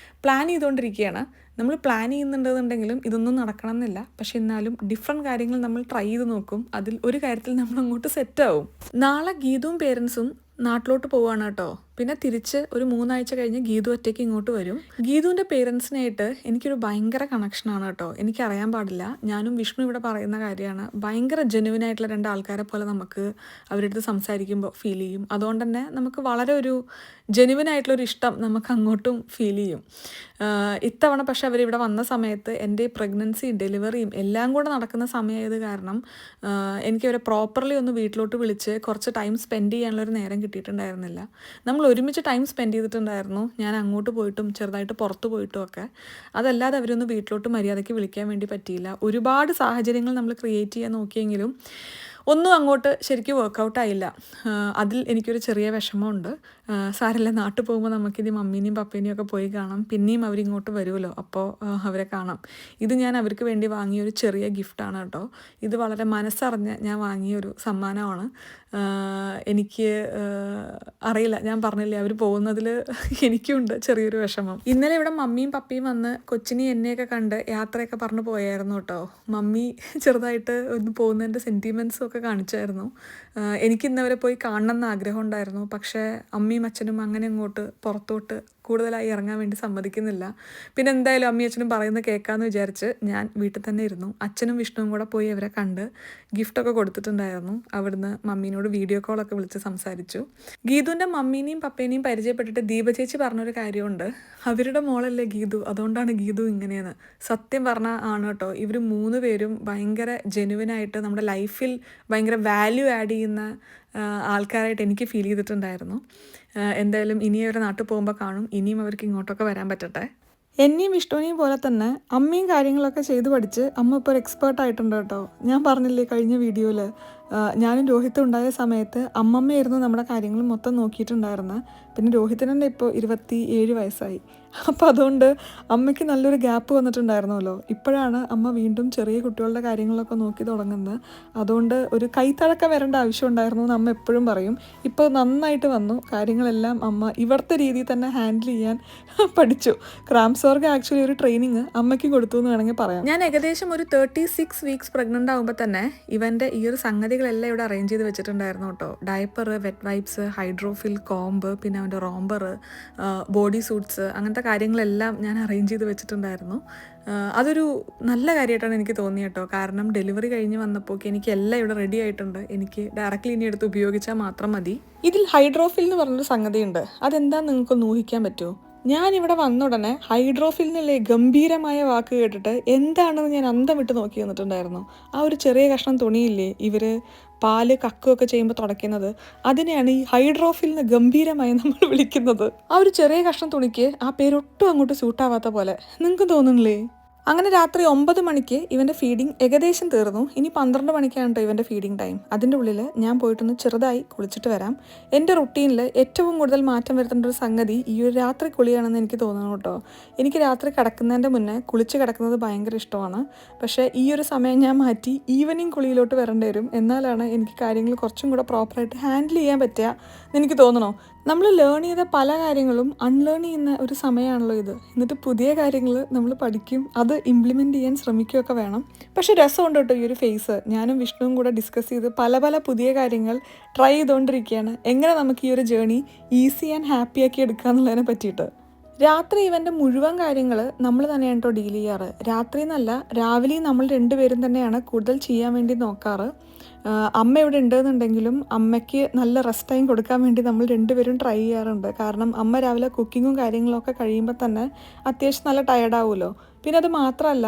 പ്ലാൻ ചെയ്തുകൊണ്ടിരിക്കുകയാണ്. നമ്മൾ പ്ലാൻ ചെയ്യുന്നുണ്ടെന്നുണ്ടെങ്കിലും ഇതൊന്നും നടക്കണം എന്നില്ല. പക്ഷെ എന്നാലും ഡിഫറെൻറ്റ് കാര്യങ്ങൾ നമ്മൾ ട്രൈ ചെയ്ത് നോക്കും. അതിൽ ഒരു കാര്യത്തിൽ നമ്മൾ അങ്ങോട്ട് സെറ്റാവും. നാളെ ഗീതുവും പേരൻസും നാട്ടിലോട്ട് പോവുകയാണ് കേട്ടോ. പിന്നെ തിരിച്ച് ഒരു 3 ആഴ്ച കഴിഞ്ഞ് ഗീതു ഒറ്റയ്ക്ക് ഇങ്ങോട്ട് വരും. ഗീതുവിൻ്റെ പേരൻസിനായിട്ട് എനിക്കൊരു ഭയങ്കര കണക്ഷനാണ് കേട്ടോ. എനിക്കറിയാൻ പാടില്ല, ഞാനും വിഷ്ണു ഇവിടെ പറയുന്ന കാര്യമാണ്, ഭയങ്കര ജെനുവിനായിട്ടുള്ള 2 ആൾക്കാരെ പോലെ നമുക്ക് അവരുടെ അടുത്ത് സംസാരിക്കുമ്പോൾ ഫീൽ ചെയ്യും. അതുകൊണ്ട് തന്നെ നമുക്ക് വളരെ ഒരു ജെനുവിനായിട്ടുള്ളൊരു ഇഷ്ടം നമുക്ക് അങ്ങോട്ടും ഫീൽ ചെയ്യും. ഇത്തവണ പക്ഷെ അവരിവിടെ വന്ന സമയത്ത് എൻ്റെ പ്രഗ്നൻസിയും ഡെലിവറിയും എല്ലാം കൂടെ നടക്കുന്ന സമയമായത് കാരണം എനിക്കവരെ പ്രോപ്പർലി ഒന്ന് വീട്ടിലോട്ട് വിളിച്ച് കുറച്ച് ടൈം സ്പെൻഡ് ചെയ്യാനുള്ളൊരു നേരം കിട്ടിയിട്ടുണ്ടായിരുന്നില്ല. നമ്മൾ ഒരുമിച്ച് ടൈം സ്പെൻഡ് ചെയ്തിട്ടുണ്ടായിരുന്നു. ഞാൻ അങ്ങോട്ട് പോയിട്ടും ചെറുതായിട്ട് പുറത്ത് പോയിട്ടും ഒക്കെ. അതല്ലാതെ അവരൊന്ന് വീട്ടിലോട്ട് മര്യാദയ്ക്ക് വിളിക്കാൻ വേണ്ടി പറ്റിയില്ല. ഒരുപാട് സാഹചര്യങ്ങൾ നമ്മൾ ക്രിയേറ്റ് ചെയ്യാൻ നോക്കിയെങ്കിലും ഒന്നും അങ്ങോട്ട് ശരിക്കും വർക്കൗട്ടായില്ല. അതിൽ എനിക്കൊരു ചെറിയ വിഷമമുണ്ട്. സാരല്ല, നാട്ടിൽ പോകുമ്പോൾ നമുക്കിത് മമ്മീനെയും പപ്പേനെയും ഒക്കെ പോയി കാണാം. പിന്നെയും അവരിങ്ങോട്ട് വരുമല്ലോ, അപ്പോൾ അവരെ കാണാം. ഇത് ഞാൻ അവർക്ക് വേണ്ടി വാങ്ങിയൊരു ചെറിയ ഗിഫ്റ്റാണ് കേട്ടോ. ഇത് വളരെ മനസ്സറിഞ്ഞ് ഞാൻ വാങ്ങിയൊരു സമ്മാനമാണ്. എനിക്ക് അറിയില്ല, ഞാൻ പറഞ്ഞില്ലേ, അവർ പോകുന്നതിൽ എനിക്കുണ്ട് ചെറിയൊരു വിഷമം. ഇന്നലെ ഇവിടെ മമ്മിയും പപ്പയും വന്ന് കൊച്ചിനെയും എന്നെയൊക്കെ കണ്ട് യാത്രയൊക്കെ പറഞ്ഞു പോയായിരുന്നു കേട്ടോ. മമ്മി ചെറുതായിട്ട് ഒന്ന് പോകുന്നതിൻ്റെ സെൻറ്റിമെൻറ്റ്സും ഒക്കെ കാണിച്ചായിരുന്നു. എനിക്കിന്നവരെ പോയി കാണണമെന്ന് ആഗ്രഹം ഉണ്ടായിരുന്നു. പക്ഷേ അമ്മയും അച്ഛനും അങ്ങനെ അങ്ങോട്ട് പുറത്തോട്ട് കൂടുതലായി ഇറങ്ങാൻ വേണ്ടി സമ്മതിക്കുന്നില്ല. പിന്നെ എന്തായാലും അമ്മയും അച്ഛനും പറയുന്നത് കേൾക്കാമെന്ന് വിചാരിച്ച് ഞാൻ വീട്ടിൽ തന്നെ ഇരുന്നു. അച്ഛനും വിഷ്ണുവും കൂടെ പോയി അവരെ കണ്ട് ഗിഫ്റ്റൊക്കെ കൊടുത്തിട്ടുണ്ടായിരുന്നു. അവിടുന്ന് മമ്മീനോട് വീഡിയോ കോളൊക്കെ വിളിച്ച് സംസാരിച്ചു. ഗീതുവിൻ്റെ മമ്മീനെയും പപ്പേനെയും പരിചയപ്പെട്ടിട്ട് ദീപ ചേച്ചി പറഞ്ഞൊരു കാര്യമുണ്ട്, അവരുടെ മോളല്ലേ ഗീതു, അതുകൊണ്ടാണ് ഗീതു ഇങ്ങനെയെന്ന്. സത്യം പറഞ്ഞാൽ ആണ് കേട്ടോ. ഇവർ 3 പേരും ഭയങ്കര ജെനുവിനായിട്ട് നമ്മുടെ ലൈഫിൽ ഭയങ്കര വാല്യൂ ആഡ് ചെയ്യുന്ന ആൾക്കാരായിട്ട് എനിക്ക് ഫീൽ ചെയ്തിട്ടുണ്ടായിരുന്നു. എന്തായാലും ഇനി അവർ നാട്ടിൽ പോകുമ്പോൾ കാണും. ഇനിയും അവർക്ക് ഇങ്ങോട്ടൊക്കെ വരാൻ പറ്റട്ടെ. എന്നെയും വിഷ്ണുവിനെയും പോലെ തന്നെ അമ്മയും കാര്യങ്ങളൊക്കെ ചെയ്ത് പഠിച്ച് അമ്മ ഇപ്പോൾ ഒരു എക്സ്പേർട്ടായിട്ടുണ്ട് കേട്ടോ. ഞാൻ പറഞ്ഞില്ലേ കഴിഞ്ഞ വീഡിയോയിൽ, ഞാനും രോഹിത്തും ഉണ്ടായ സമയത്ത് അമ്മമ്മയായിരുന്നു നമ്മുടെ കാര്യങ്ങൾ മൊത്തം നോക്കിയിട്ടുണ്ടായിരുന്നത്. പിന്നെ രോഹിത്തിന് തന്നെ ഇപ്പോൾ 27 വയസ്സായി. അപ്പോൾ അതുകൊണ്ട് അമ്മയ്ക്ക് നല്ലൊരു ഗ്യാപ്പ് വന്നിട്ടുണ്ടായിരുന്നല്ലോ. ഇപ്പോഴാണ് അമ്മ വീണ്ടും ചെറിയ കുട്ടികളുടെ കാര്യങ്ങളൊക്കെ നോക്കി തുടങ്ങുന്നത്. അതുകൊണ്ട് ഒരു കൈത്തഴക്കം വരേണ്ട ആവശ്യം ഉണ്ടായിരുന്നു എന്ന് അമ്മ എപ്പോഴും പറയും. ഇപ്പോൾ നന്നായിട്ട് വന്നു. കാര്യങ്ങളെല്ലാം അമ്മ ഇവിടുത്തെ രീതിയിൽ തന്നെ ഹാൻഡിൽ ചെയ്യാൻ പഠിച്ചു. ക്രാംസോർക്ക് ആക്ച്വലി ഒരു ട്രെയിനിങ് അമ്മയ്ക്ക് കൊടുത്തു എന്ന് വേണമെങ്കിൽ പറയാം. ഞാൻ ഏകദേശം ഒരു 36 വീക്സ് പ്രഗ്നൻ്റ് ആകുമ്പോൾ തന്നെ ഇവൻ്റെ ഈ ഒരു സംഗതി സംഗതികളെല്ലാം ഇവിടെ അറേഞ്ച് ചെയ്ത് വെച്ചിട്ടുണ്ടായിരുന്നു കേട്ടോ. ഡയപ്പർ, വെറ്റ് വൈപ്സ്, ഹൈഡ്രോഫിൽ, കോംബ്, പിന്നെ അവൻ്റെ റോംബർ, ബോഡി സൂട്ട്സ്, അങ്ങനത്തെ കാര്യങ്ങളെല്ലാം ഞാൻ അറേഞ്ച് ചെയ്ത് വെച്ചിട്ടുണ്ടായിരുന്നു. അതൊരു നല്ല കാര്യമായിട്ടാണ് എനിക്ക് തോന്നിയത് കേട്ടോ. കാരണം ഡെലിവറി കഴിഞ്ഞ് വന്നപ്പോൾ എനിക്ക് എല്ലാം ഇവിടെ റെഡി ആയിട്ടുണ്ട്. എനിക്ക് ഡയറക്റ്റ്ലി ഇനി എടുത്ത് ഉപയോഗിച്ചാൽ മാത്രം മതി. ഇതിൽ ഹൈഡ്രോഫിൽ എന്ന് പറഞ്ഞൊരു സംഗതിയുണ്ട്. അതെന്താണെന്ന് നിങ്ങൾക്കൊന്ന് ഊഹിക്കാൻ പറ്റുമോ? ഞാനിവിടെ വന്ന ഉടനെ ഹൈഡ്രോഫിൽ നിന്നല്ലേ ഗംഭീരമായ വാക്ക് കേട്ടിട്ട് എന്താണെന്ന് ഞാൻ അന്തം വിട്ട് നോക്കി വന്നിട്ടുണ്ടായിരുന്നു. ആ ഒരു ചെറിയ കഷ്ണം തുണിയില്ലേ ഇവർ പാല് കക്കുകയൊക്കെ ചെയ്യുമ്പോൾ തുടയ്ക്കുന്നത്, അതിനെയാണ് ഈ ഹൈഡ്രോഫിൽ നിന്ന് ഗംഭീരമായി നമ്മൾ വിളിക്കുന്നത്. ആ ഒരു ചെറിയ കഷ്ണം തുണിക്ക് ആ പേരൊട്ടും അങ്ങോട്ട് സൂട്ടാവാത്ത പോലെ നിങ്ങൾക്ക് തോന്നുന്നില്ലേ? അങ്ങനെ രാത്രി 9 മണിക്ക് ഇവൻ്റെ ഫീഡിങ് ഏകദേശം തീർന്നു. ഇനി 12 മണിക്കാണ് കേട്ടോ ഇവൻ്റെ ഫീഡിങ് ടൈം. അതിൻ്റെ ഉള്ളിൽ ഞാൻ പോയിട്ടൊന്ന് ചെറുതായി കുളിച്ചിട്ട് വരാം. എൻ്റെ റുട്ടീനിൽ ഏറ്റവും കൂടുതൽ മാറ്റം വരുത്തേണ്ട ഒരു സംഗതി ഈ ഒരു രാത്രി കുളിയാണെന്ന് എനിക്ക് തോന്നുന്നു കേട്ടോ. എനിക്ക് രാത്രി കിടക്കുന്നതിൻ്റെ മുന്നേ കുളിച്ച് കിടക്കുന്നത് ഭയങ്കര ഇഷ്ടമാണ്. പക്ഷേ ഈ ഒരു സമയം ഞാൻ മാറ്റി ഈവനിങ് കുളിയിലോട്ട് വരേണ്ടി വരും. എന്നാലാണ് എനിക്ക് കാര്യങ്ങൾ കുറച്ചും കൂടെ പ്രോപ്പറായിട്ട് ഹാൻഡിൽ ചെയ്യാൻ പറ്റുക എന്ന് എനിക്ക് തോന്നണോ. നമ്മൾ ലേൺ ചെയ്ത പല കാര്യങ്ങളും അൺലേൺ ചെയ്യുന്ന ഒരു സമയമാണല്ലോ ഇത്. എന്നിട്ട് പുതിയ കാര്യങ്ങൾ നമ്മൾ പഠിക്കും, അത് ഇംപ്ലിമെൻറ്റ് ചെയ്യാൻ ശ്രമിക്കുകയൊക്കെ വേണം. പക്ഷേ രസമുണ്ട് കേട്ടോ ഈ ഒരു ഫേസ്. ഞാനും വിഷ്ണുവും കൂടെ ഡിസ്കസ് ചെയ്ത് പല പുതിയ കാര്യങ്ങൾ ട്രൈ ചെയ്തുകൊണ്ടിരിക്കുകയാണ്. എങ്ങനെ നമുക്ക് ഈ ഒരു ജേർണി ഈസി ആൻഡ് ഹാപ്പി ആക്കി എടുക്കുക എന്നുള്ളതിനെ പറ്റിയിട്ട്. രാത്രി ഇവൻ്റെ മുഴുവൻ കാര്യങ്ങൾ നമ്മൾ തന്നെയാണ് കേട്ടോ ഡീൽ ചെയ്യാറ്. രാത്രി എന്നല്ല, രാവിലെയും നമ്മൾ രണ്ടുപേരും തന്നെയാണ് കൂടുതൽ ചെയ്യാൻ വേണ്ടി നോക്കാറ്. അമ്മ ഇവിടെ ഉണ്ടെന്നുണ്ടെങ്കിലും അമ്മയ്ക്ക് നല്ല റെസ്റ്റ് ടൈം കൊടുക്കാൻ വേണ്ടി നമ്മൾ രണ്ടുപേരും ട്രൈ ചെയ്യാറുണ്ട്. കാരണം അമ്മ രാവിലെ കുക്കിങ്ങും കാര്യങ്ങളൊക്കെ കഴിയുമ്പോൾ തന്നെ അത്യാവശ്യം നല്ല ടയർഡാവുമല്ലോ. പിന്നെ അത് മാത്രമല്ല,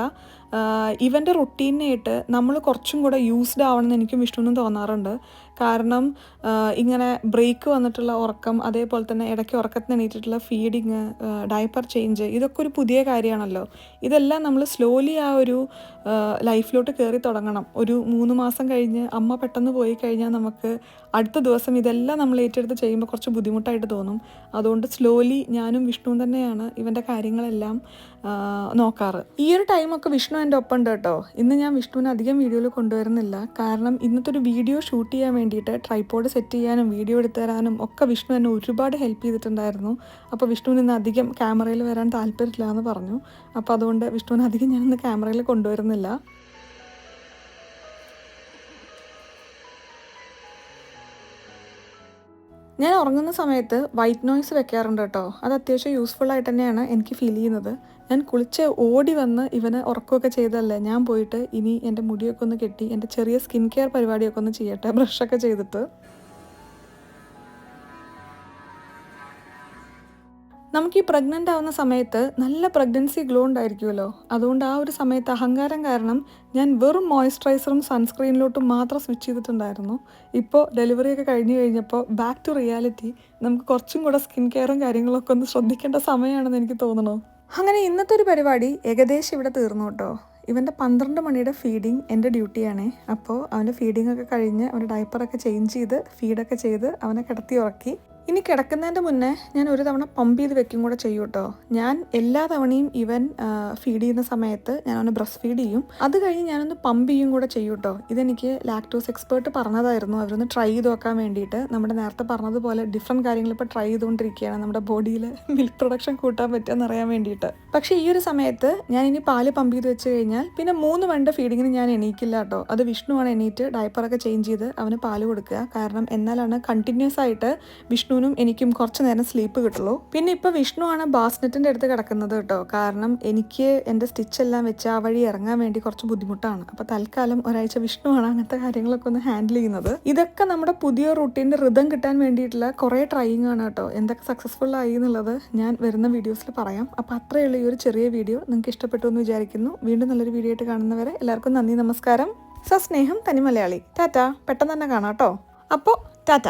ഇവൻ്റെ റുട്ടീനായിട്ട് നമ്മൾ കുറച്ചും കൂടെ യൂസ്ഡ് ആവണമെന്ന് എനിക്കും വിഷ്ണുവിനും തോന്നാറുണ്ട്. കാരണം ഇങ്ങനെ ബ്രേക്ക് വന്നിട്ടുള്ള ഉറക്കം, അതേപോലെ തന്നെ ഇടയ്ക്ക് ഉറക്കത്തിന് എണീറ്റിട്ടുള്ള ഫീഡിങ്, ഡയപ്പർ ചേഞ്ച്, ഇതൊക്കെ ഒരു പുതിയ കാര്യമാണല്ലോ. ഇതെല്ലാം നമ്മൾ സ്ലോലി ആ ഒരു ലൈഫിലോട്ട് കയറി തുടങ്ങണം. ഒരു 3 മാസം കഴിഞ്ഞ് അമ്മ പെട്ടെന്ന് പോയി കഴിഞ്ഞാൽ നമുക്ക് അടുത്ത ദിവസം ഇതെല്ലാം നമ്മൾ ഏറ്റെടുത്ത് ചെയ്യുമ്പോൾ കുറച്ച് ബുദ്ധിമുട്ടായിട്ട് തോന്നും. അതുകൊണ്ട് സ്ലോലി ഞാനും വിഷ്ണുവും തന്നെയാണ് ഇവൻ്റെ കാര്യങ്ങളെല്ലാം നോക്കാറ്. ഈ ഒരു ടൈമൊക്കെ വിഷ്ണു എൻ്റെ ഒപ്പം ഉണ്ട് കേട്ടോ. ഇന്ന് ഞാൻ വിഷ്ണുവിനെ അധികം വീഡിയോയിൽ കൊണ്ടുവരുന്നില്ല. കാരണം ഇന്നത്തെ ഒരു വീഡിയോ ഷൂട്ട് ചെയ്യാൻ വേണ്ടിയിട്ട് ട്രൈപോഡ് സെറ്റ് ചെയ്യാനും വീഡിയോ എടുത്തു തരാനും ഒക്കെ വിഷ്ണു എന്നെ ഒരുപാട് ഹെൽപ്പ് ചെയ്തിട്ടുണ്ടായിരുന്നു. അപ്പോൾ വിഷ്ണുവിന് ഇന്ന് അധികം ക്യാമറയിൽ വരാൻ താല്പര്യമില്ല എന്ന് പറഞ്ഞു. അപ്പോൾ അതുകൊണ്ട് വിഷ്ണുവിനെ അധികം ഞാനിന്ന് ക്യാമറയിൽ കൊണ്ടുവരുന്നില്ല. ഞാൻ ഉറങ്ങുന്ന സമയത്ത് വൈറ്റ് നോയ്സ് വെക്കാറുണ്ട് കേട്ടോ. അത് അത്യാവശ്യം യൂസ്ഫുൾ ആയിട്ട് തന്നെയാണ് എനിക്ക് ഫീൽ ചെയ്യുന്നത്. ഞാൻ കുളിച്ച് ഓടി വന്ന് ഇവന് ഉറക്കമൊക്കെ ചെയ്തല്ലേ ഞാൻ പോയിട്ട് ഇനി എൻ്റെ മുടിയൊക്കെ ഒന്ന് കെട്ടി എൻ്റെ ചെറിയ സ്കിൻ കെയർ പരിപാടിയൊക്കെ ഒന്ന് ചെയ്യട്ടെ, ബ്രഷൊക്കെ ചെയ്തിട്ട്. നമുക്ക് ഈ പ്രഗ്നൻ്റ് ആവുന്ന സമയത്ത് നല്ല പ്രഗ്നൻസി ഗ്ലോ ഉണ്ടായിരിക്കുമല്ലോ. അതുകൊണ്ട് ആ ഒരു സമയത്ത് അഹങ്കാരം കാരണം ഞാൻ വെറും മോയ്സ്ചറൈസറും സൺസ്ക്രീനിലോട്ടും മാത്രം സ്വിച്ച് ചെയ്തിട്ടുണ്ടായിരുന്നു. ഇപ്പോൾ ഡെലിവറിയൊക്കെ കഴിഞ്ഞപ്പോൾ ബാക്ക് ടു റിയാലിറ്റി. നമുക്ക് കുറച്ചും കൂടെ സ്കിൻ കെയറും കാര്യങ്ങളൊക്കെ ഒന്ന് ശ്രദ്ധിക്കേണ്ട സമയമാണെന്ന് എനിക്ക് തോന്നണു. അങ്ങനെ ഇന്നത്തെ ഒരു പരിപാടി ഏകദേശം ഇവിടെ തീർന്നു കേട്ടോ. ഇവൻ്റെ 12 മണിയുടെ ഫീഡിങ് എൻ്റെ ഡ്യൂട്ടിയാണേ. അപ്പോൾ അവൻ്റെ ഫീഡിങ്ങൊക്കെ കഴിഞ്ഞ് അവൻ്റെ ഡയപ്പറൊക്കെ ചേഞ്ച് ചെയ്ത് ഫീഡൊക്കെ ചെയ്ത് അവനെ കിടത്തി ഉറക്കി. ഇനി കിടക്കുന്നതിൻ്റെ മുന്നേ ഞാൻ ഒരു തവണ പമ്പ് ചെയ്ത് വെക്കും കൂടെ ചെയ്യും കേട്ടോ. ഞാൻ എല്ലാ തവണയും ഇവൻ ഫീഡ് ചെയ്യുന്ന സമയത്ത് ഞാൻ അവനെ ബ്രസ്റ്റ് ഫീഡ് ചെയ്യും. അത് കഴിഞ്ഞ് ഞാനൊന്ന് പമ്പ് ചെയ്യും കൂടെ ചെയ്യും കേട്ടോ. ഇതെനിക്ക് ലാക്ടോസ് എക്സ്പേർട്ട് പറഞ്ഞതായിരുന്നു. അവരൊന്ന് ട്രൈ ചെയ്ത് നോക്കാൻ വേണ്ടിയിട്ട്. നമ്മുടെ നേരത്തെ പറഞ്ഞതുപോലെ ഡിഫറെൻറ്റ് കാര്യങ്ങൾ ഇപ്പോൾ ട്രൈ ചെയ്തുകൊണ്ടിരിക്കുകയാണ്, നമ്മുടെ ബോഡിയിൽ മിൽക്ക് പ്രൊഡക്ഷൻ കൂട്ടാൻ പറ്റുമെന്ന് അറിയാൻ വേണ്ടിയിട്ട്. പക്ഷേ ഈ ഒരു സമയത്ത് ഞാൻ ഇനി പാല് പമ്പ് ചെയ്ത് വെച്ച് കഴിഞ്ഞാൽ പിന്നെ 3 മണിയുടെ ഫീഡിങ്ങിന് ഞാൻ എണീക്കില്ല കേട്ടോ. അത് വിഷ്ണുവാണ് എണീറ്റ് ഡയപ്പറൊക്കെ ചേഞ്ച് ചെയ്ത് അവന് പാല് കൊടുക്കുക. കാരണം എന്നാലാണ് കണ്ടിന്യൂസ് ആയിട്ട് വിഷ്ണുവിനും എനിക്കും കുറച്ച് നേരം സ്ലീപ്പ് കിട്ടുള്ളൂ. പിന്നെ ഇപ്പോൾ വിഷ്ണുവാണ് ബാസ്നെറ്റിൻ്റെ അടുത്ത് കിടക്കുന്നത് കേട്ടോ. കാരണം എനിക്ക് എൻ്റെ സ്റ്റിച്ചെല്ലാം വെച്ച് ആ വഴി ഇറങ്ങാൻ വേണ്ടി കുറച്ച് ബുദ്ധിമുട്ടാണ്. അപ്പോൾ തൽക്കാലം ഒരാഴ്ച വിഷ്ണുവാണ് അങ്ങനത്തെ കാര്യങ്ങളൊക്കെ ഒന്ന് ഹാൻഡിൽ ചെയ്യുന്നത്. ഇതൊക്കെ നമ്മുടെ പുതിയ റൂട്ടീൻ്റെ റിതം കിട്ടാൻ വേണ്ടിയിട്ടുള്ള കുറേ ട്രൈയിങ് ആണ് കേട്ടോ. എന്തൊക്കെ സക്സസ്ഫുൾ ആയി എന്നുള്ളത് ഞാൻ വരുന്ന വീഡിയോസിൽ പറയാം. അപ്പോൾ അത്രയുള്ള ഈ ഒരു ചെറിയ വീഡിയോ നിങ്ങൾക്ക് ഇഷ്ടപ്പെട്ടു എന്ന് വിചാരിക്കുന്നു. വീണ്ടും നല്ലൊരു വീഡിയോ ആയിട്ട് കാണുന്നവരെ എല്ലാവർക്കും നന്ദി, നമസ്കാരം. സസ്നേഹം തനി മലയാളി. ടാറ്റ. പെട്ടെന്ന് തന്നെ കാണാം കേട്ടോ. അപ്പോൾ ടാറ്റ.